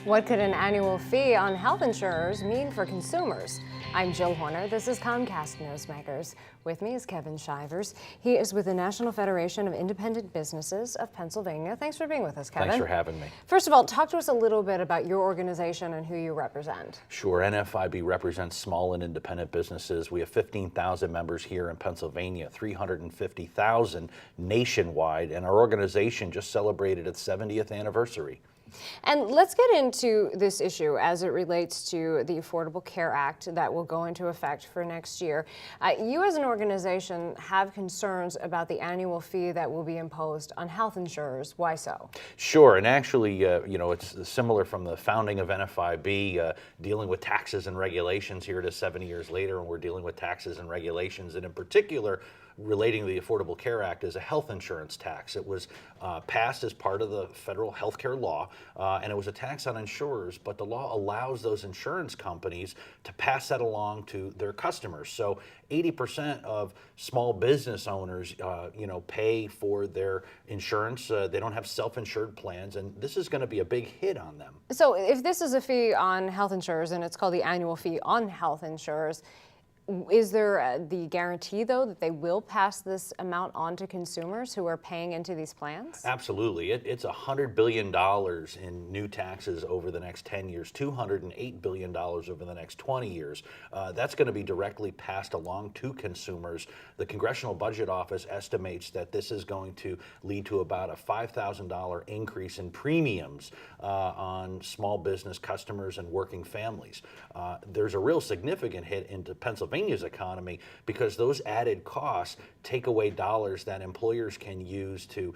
What could an annual fee on health insurers mean for consumers? I'm Jill Horner. This is Comcast Newsmakers. With me is Kevin Shivers. He is with the National Federation of Independent Businesses of Pennsylvania. Thanks for being with us, Kevin. Thanks for having me. First of all, talk to us a little bit about your organization and who you represent. Sure. NFIB represents small and independent businesses. We have 15,000 members here in Pennsylvania, 350,000 nationwide, and our organization just celebrated its 70th anniversary. And let's get into this issue as it relates to the Affordable Care Act that will go into effect for next year. You as an organization have concerns about the annual fee that will be imposed on health insurers. Why so? Sure, and actually, it's similar from the founding of NFIB, dealing with taxes and regulations here to 70 years later, and we're dealing with taxes and regulations, and in particular, relating to the Affordable Care Act is a health insurance tax. It was passed as part of the federal health care law, and it was a tax on insurers, but the law allows those insurance companies to pass that along to their customers. So 80% of small business owners, pay for their insurance. They don't have self-insured plans, and this is going to be a big hit on them. So if this is a fee on health insurers, and it's called the annual fee on health insurers, is there the guarantee, though, that they will pass this amount on to consumers who are paying into these plans? Absolutely. It's $100 billion in new taxes over the next 10 years, $208 billion over the next 20 years. That's going to be directly passed along to consumers. The Congressional Budget Office estimates that this is going to lead to about a $5,000 increase in premiums on small business customers and working families. There's a real significant hit into Pennsylvania's economy because those added costs take away dollars that employers can use to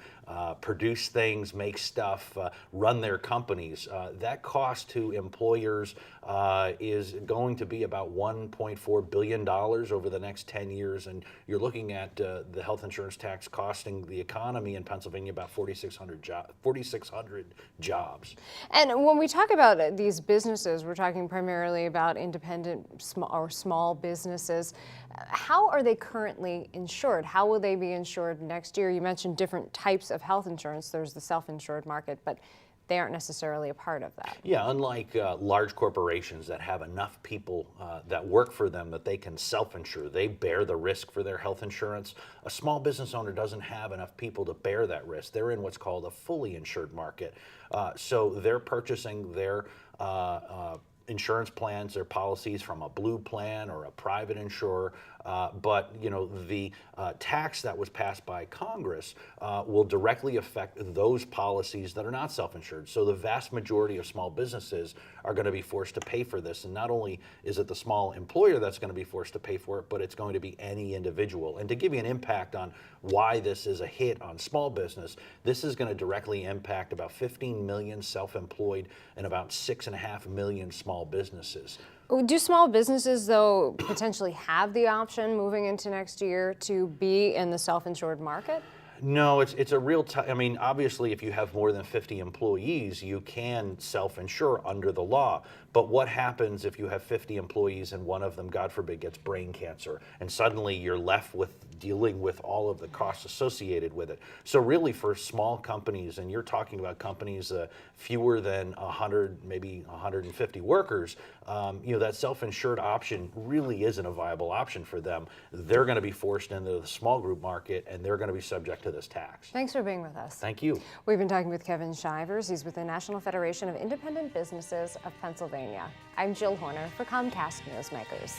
produce things, make stuff, run their companies. That cost to employers is going to be about $1.4 billion over the next 10 years, and you're looking at the health insurance tax costing the economy in Pennsylvania about 4,600 jobs. And when we talk about these businesses, we're talking primarily about independent small businesses. How are they currently insured? How will they be insured next year? You mentioned different types of health insurance. There's the self-insured market, but they aren't necessarily a part of that. Yeah, unlike large corporations that have enough people that work for them that they can self-insure, they bear the risk for their health insurance. A small business owner doesn't have enough people to bear that risk. They're in what's called a fully insured market. So they're purchasing their insurance plans, their policies from a blue plan or a private insurer, but the tax that was passed by Congress will directly affect those policies that are not self-insured. So the vast majority of small businesses are going to be forced to pay for this, and not only is it the small employer that's going to be forced to pay for it, but it's going to be any individual. And to give you an impact on why this is a hit on small business, this is going to directly impact about 15 million self-employed and about 6.5 million small businesses. Do small businesses, though, potentially have the option moving into next year to be in the self-insured market? No, it's a real I mean, obviously, if you have more than 50 employees, you can self-insure under the law. But what happens if you have 50 employees and one of them, God forbid, gets brain cancer, and suddenly you're left with dealing with all of the costs associated with it? So really, for small companies, and you're talking about companies fewer than 100, maybe 150 workers, that self-insured option really isn't a viable option for them. They're going to be forced into the small group market, and they're going to be subject to this tax. Thanks for being with us. Thank you. We've been talking with Kevin Shivers. He's with the National Federation of Independent Businesses of Pennsylvania. I'm Jill Horner for Comcast Newsmakers.